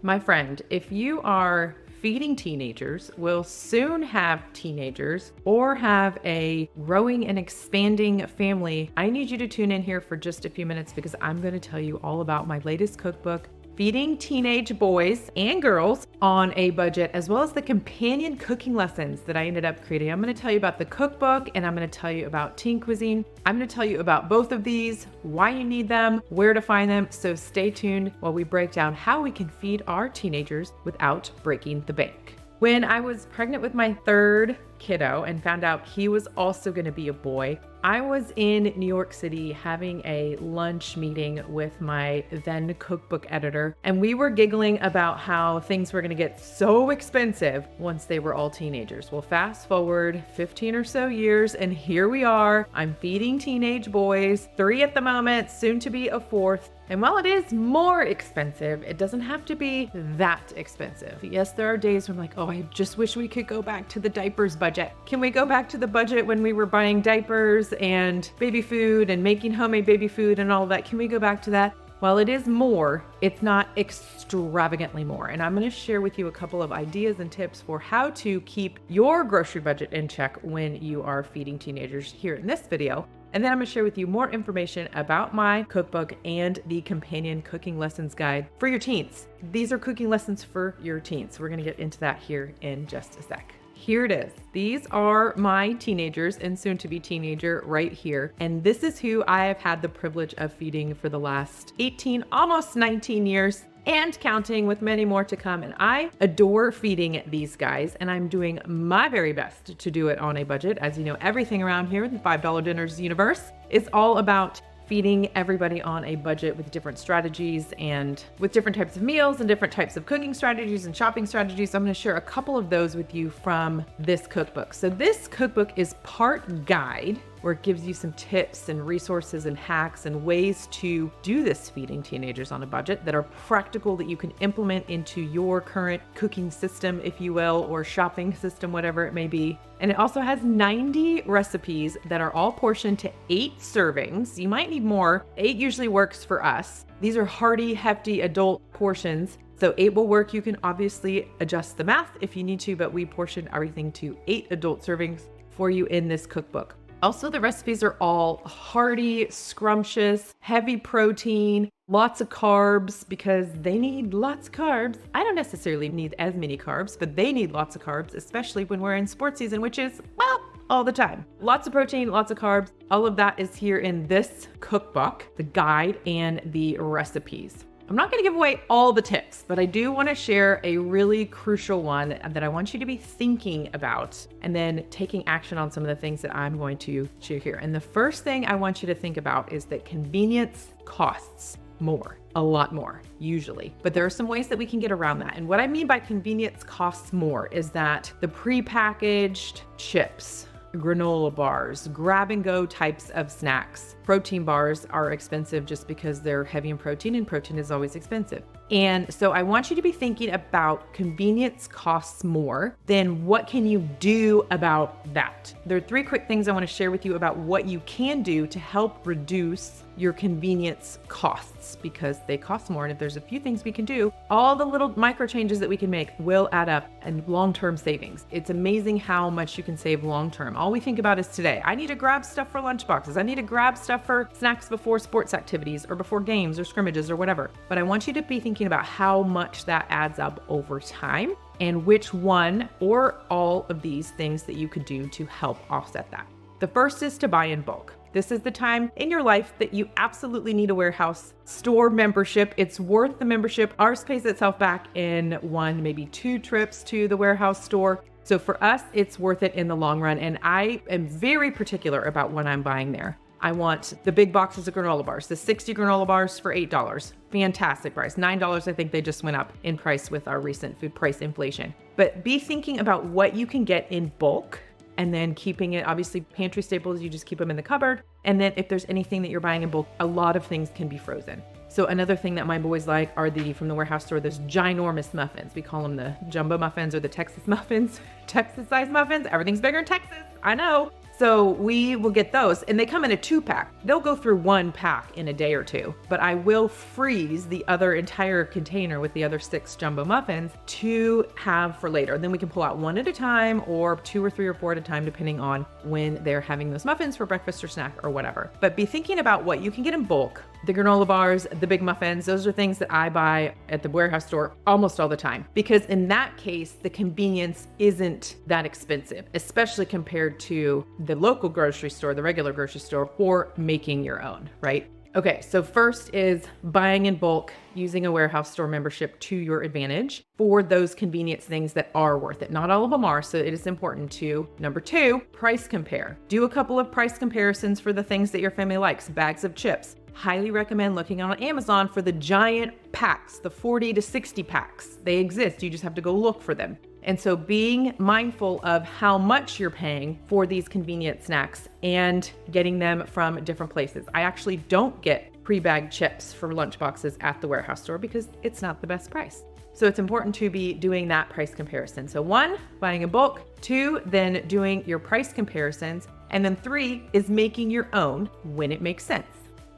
My friend, if you are feeding teenagers, will soon have teenagers, or have a growing and expanding family, I need you to tune in here for just a few minutes because I'm going to tell you all about my latest cookbook, Feeding Teenage Boys and Girls on a Budget, as well as the companion cooking lessons that I ended up creating. I'm going to tell you about the cookbook and I'm going to tell you about Teen Cuisine. I'm going to tell you about both of these, why you need them, where to find them. So stay tuned while we break down how we can feed our teenagers without breaking the bank. When I was pregnant with my third kiddo and found out he was also going to be a boy, I was in New York City having a lunch meeting with my then cookbook editor, and we were giggling about how things were going to get so expensive once they were all teenagers. Well, fast forward 15 or so years, and here we are. I'm feeding teenage boys, 3 at the moment, soon to be a 4th. And while it is more expensive, it doesn't have to be that expensive. Yes, there are days where I'm like, oh, I just wish we could go back to the diapers budget. Can we go back to the budget when we were buying diapers and baby food and making homemade baby food and all that? Can we go back to that? While it is more, it's not extravagantly more. And I'm going to share with you a couple of ideas and tips for how to keep your grocery budget in check when you are feeding teenagers here in this video. And then I'm going to share with you more information about my cookbook and the companion cooking lessons guide for your teens. These are cooking lessons for your teens. We're going to get into that here in just a sec. Here it is. These are my teenagers and soon to be teenager right here. And this is who I have had the privilege of feeding for the last 18, almost 19 years. And counting, with many more to come. And I adore feeding these guys, and I'm doing my very best to do it on a budget. As you know, everything around here in the $5 Dinners universe is all about feeding everybody on a budget with different strategies and with different types of meals and different types of cooking strategies and shopping strategies. I'm going to share a couple of those with you from this cookbook. So this cookbook is part guide, where it gives you some tips and resources and hacks and ways to do this feeding teenagers on a budget that are practical, that you can implement into your current cooking system, if you will, or shopping system, whatever it may be. And it also has 90 recipes that are all portioned to 8 servings. You might need more. 8 usually works for us. These are hearty, hefty adult portions. So 8 will work. You can obviously adjust the math if you need to, but we portion everything to 8 adult servings for you in this cookbook. Also, the recipes are all hearty, scrumptious, heavy protein, lots of carbs because they need lots of carbs. I don't necessarily need as many carbs, but they need lots of carbs, especially when we're in sports season, which is, well, all the time. Lots of protein, lots of carbs. All of that is here in this cookbook, the guide and the recipes. I'm not going to give away all the tips, but I do want to share a really crucial one that I want you to be thinking about and then taking action on some of the things that I'm going to share here. And the first thing I want you to think about is that convenience costs more, a lot more, usually. But there are some ways that we can get around that. And what I mean by convenience costs more is that the prepackaged chips, granola bars, grab and go types of snacks. Protein bars are expensive just because they're heavy in protein, and protein is always expensive. And so I want you to be thinking about convenience costs more, then what can you do about that? There are 3 quick things I want to share with you about what you can do to help reduce your convenience costs, because they cost more. And if there's a few things we can do, all the little micro changes that we can make will add up and long-term savings. It's amazing how much you can save long-term. All we think about is today. I need to grab stuff for lunch boxes. I need to grab stuff for snacks before sports activities or before games or scrimmages or whatever. But I want you to be thinking about how much that adds up over time and which one or all of these things that you could do to help offset that. The first is to buy in bulk. This is the time in your life that you absolutely need a warehouse store membership. It's worth the membership. Ours pays itself back in 1, maybe 2 trips to the warehouse store. So for us, it's worth it in the long run. And I am very particular about when I'm buying there. I want the big boxes of granola bars, the 60 granola bars for $8. Fantastic price. $9, I think they just went up in price with our recent food price inflation. But be thinking about what you can get in bulk, and then keeping it, obviously pantry staples, you just keep them in the cupboard. And then if there's anything that you're buying in bulk, a lot of things can be frozen. So another thing that my boys like are from the warehouse store, those ginormous muffins. We call them the jumbo muffins or the Texas muffins, Texas size muffins. Everything's bigger in Texas, I know. So we will get those, and they come in a 2-pack. They'll go through 1 pack in a day or 2, but I will freeze the other entire container with the other 6 jumbo muffins to have for later. Then we can pull out 1 at a time, or 2 or 3 or 4 at a time, depending on when they're having those muffins for breakfast or snack or whatever. But be thinking about what you can get in bulk. The granola bars, the big muffins, those are things that I buy at the warehouse store almost all the time, because in that case, the convenience isn't that expensive, especially compared to the local grocery store, the regular grocery store, or making your own, right? Okay, so first is buying in bulk, using a warehouse store membership to your advantage for those convenience things that are worth it. Not all of them are, so it is important to. Number 2, price compare. Do a couple of price comparisons for the things that your family likes. Bags of chips. Highly recommend looking on Amazon for the giant packs, the 40 to 60 packs. They exist, you just have to go look for them. And so being mindful of how much you're paying for these convenient snacks and getting them from different places. I actually don't get pre-bagged chips for lunch boxes at the warehouse store because it's not the best price. So it's important to be doing that price comparison. So 1, buying in bulk. 2, then doing your price comparisons. And then 3 is making your own when it makes sense.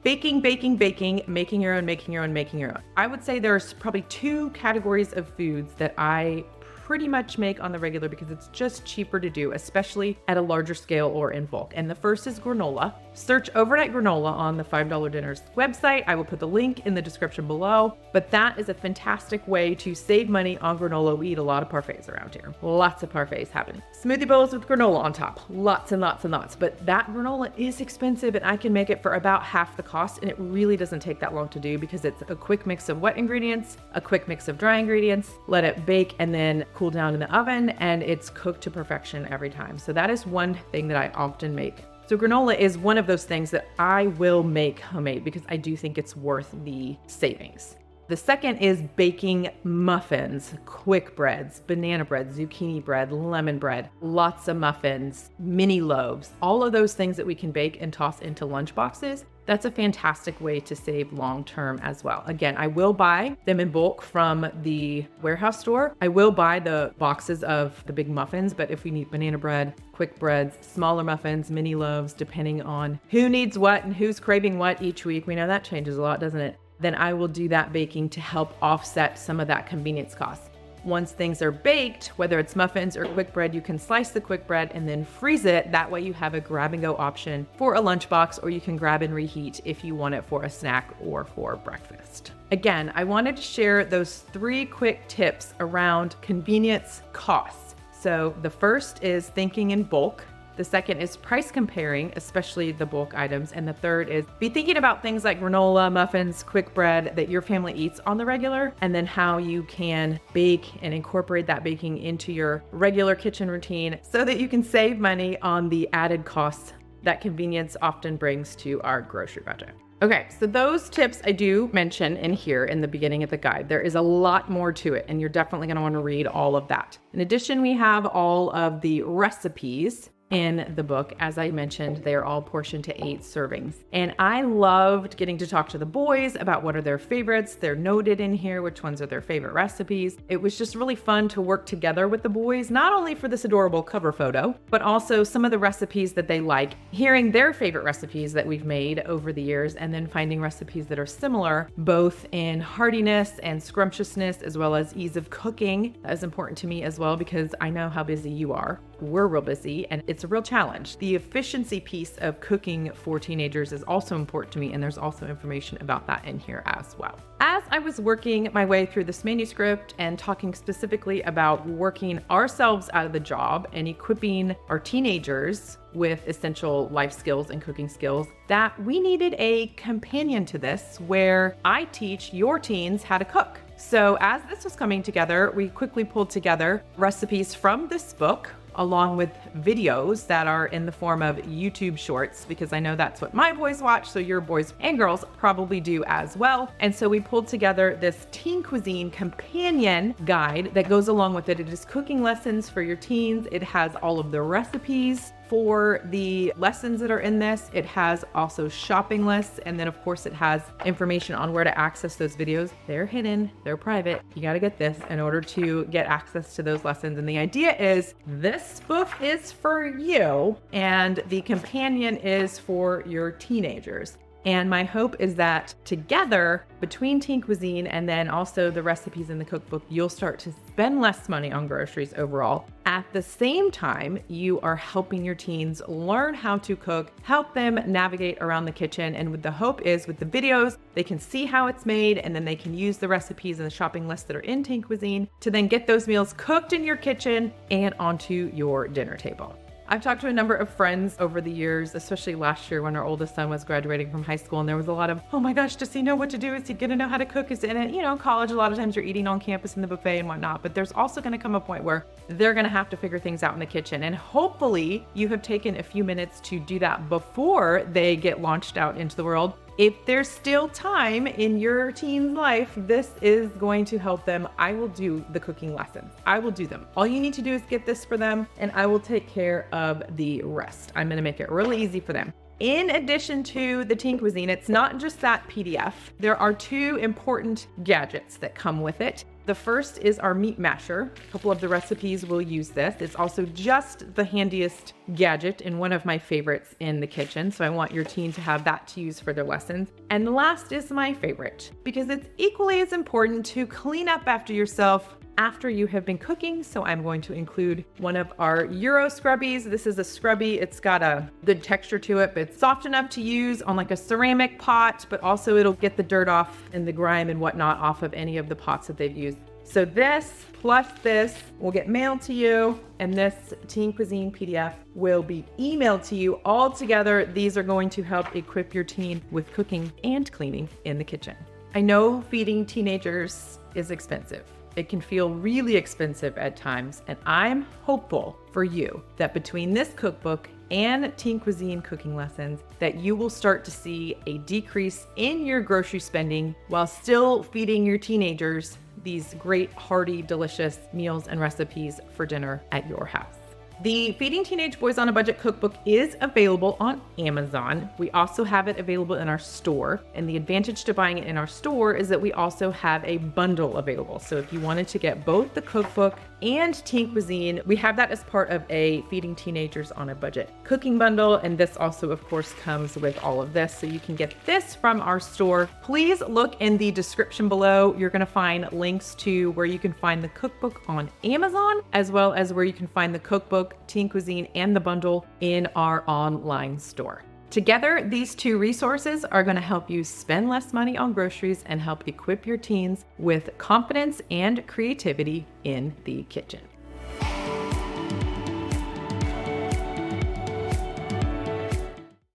Baking, making your own. I would say there's probably 2 categories of foods that I pretty much make on the regular because it's just cheaper to do, especially at a larger scale or in bulk. And the first is granola. Search overnight granola on the $5 Dinners website. I will put the link in the description below, but that is a fantastic way to save money on granola. We eat a lot of parfaits around here. Lots of parfaits happen. Smoothie bowls with granola on top. Lots and lots and lots, but that granola is expensive and I can make it for about half the cost, and it really doesn't take that long to do because it's a quick mix of wet ingredients, a quick mix of dry ingredients, let it bake and then cool down in the oven, and it's cooked to perfection every time. So that is one thing that I often make. So granola is one of those things that I will make homemade because I do think it's worth the savings. The second is baking muffins, quick breads, banana bread, zucchini bread, lemon bread, lots of muffins, mini loaves, all of those things that we can bake and toss into lunch boxes. That's a fantastic way to save long-term as well. Again, I will buy them in bulk from the warehouse store. I will buy the boxes of the big muffins, but if we need banana bread, quick breads, smaller muffins, mini loaves, depending on who needs what and who's craving what each week, we know that changes a lot, doesn't it? Then I will do that baking to help offset some of that convenience cost. Once things are baked, whether it's muffins or quick bread, you can slice the quick bread and then freeze it. That way you have a grab and go option for a lunchbox, or you can grab and reheat if you want it for a snack or for breakfast. Again, I wanted to share those 3 quick tips around convenience costs. So the first is thinking in bulk. The second is price comparing, especially the bulk items. And the third is be thinking about things like granola, muffins, quick bread that your family eats on the regular, and then how you can bake and incorporate that baking into your regular kitchen routine so that you can save money on the added costs that convenience often brings to our grocery budget. Okay, so those tips I do mention in here in the beginning of the guide. There is a lot more to it, and you're definitely going to want to read all of that. In addition, we have all of the recipes in the book. As I mentioned, they are all portioned to 8 servings. And I loved getting to talk to the boys about what are their favorites. They're noted in here, which ones are their favorite recipes. It was just really fun to work together with the boys, not only for this adorable cover photo, but also some of the recipes that they like, hearing their favorite recipes that we've made over the years, and then finding recipes that are similar, both in heartiness and scrumptiousness, as well as ease of cooking. That is important to me as well, because I know how busy you are. We're real busy, and it's a real challenge. The efficiency piece of cooking for teenagers is also important to me, and there's also information about that in here as well. As I was working my way through this manuscript and talking specifically about working ourselves out of the job and equipping our teenagers with essential life skills and cooking skills, that we needed a companion to this where I teach your teens how to cook. So as this was coming together, we quickly pulled together recipes from this book, along with videos that are in the form of YouTube shorts, because I know that's what my boys watch, so your boys and girls probably do as well. And so we pulled together this Teen Cuisine companion guide that goes along with it. It is cooking lessons for your teens. It has all of the recipes for the lessons that are in this. It has also shopping lists, and then of course it has information on where to access those videos. They're hidden, they're private. You got to get this in order to get access to those lessons. And the idea is this book is for you and the companion is for your teenagers. And my hope is that together, between Teen Cuisine and then also the recipes in the cookbook, you'll start to spend less money on groceries overall. At the same time, you are helping your teens learn how to cook, help them navigate around the kitchen. And with the hope is with the videos, they can see how it's made, and then they can use the recipes and the shopping lists that are in Teen Cuisine to then get those meals cooked in your kitchen and onto your dinner table. I've talked to a number of friends over the years, especially last year when our oldest son was graduating from high school, and there was a lot of, oh my gosh, does he know what to do? Is he gonna know how to cook? Is it, college, a lot of times you're eating on campus in the buffet and whatnot, but there's also gonna come a point where they're gonna have to figure things out in the kitchen. And hopefully you have taken a few minutes to do that before they get launched out into the world. If there's still time in your teen's life, this is going to help them. I will do the cooking lessons. I will do them. All you need to do is get this for them, and I will take care of the rest. I'm gonna make it really easy for them. In addition to the Teen Cuisine, it's not just that PDF. There are two important gadgets that come with it. The first is our meat masher. A couple of the recipes will use this. It's also just the handiest gadget and one of my favorites in the kitchen. So I want your teen to have that to use for their lessons. And the last is my favorite because it's equally as important to clean up after yourself after you have been cooking. So I'm going to include one of our Euro scrubbies. This is a scrubby. It's got a good texture to it, but it's soft enough to use on like a ceramic pot, but also it'll get the dirt off and the grime and whatnot off of any of the pots that they've used. So this plus this will get mailed to you, and this Teen Cuisine PDF will be emailed to you. All together, these are going to help equip your teen with cooking and cleaning in the kitchen. I know feeding teenagers is expensive. It can feel really expensive at times, and I'm hopeful for you that between this cookbook and Teen Cuisine cooking lessons, that you will start to see a decrease in your grocery spending while still feeding your teenagers these great, hearty, delicious meals and recipes for dinner at your house. The Feeding Teenage Boys on a Budget cookbook is available on Amazon. We also have it available in our store. And the advantage to buying it in our store is that we also have a bundle available. So if you wanted to get both the cookbook and Teen Cuisine, we have that as part of a Feeding Teenagers on a Budget cooking bundle. And this also, of course, comes with all of this. So you can get this from our store. Please look in the description below. You're going to find links to where you can find the cookbook on Amazon, as well as where you can find the cookbook, Teen Cuisine, and the bundle in our online store. Together, these two resources are going to help you spend less money on groceries and help equip your teens with confidence and creativity in the kitchen.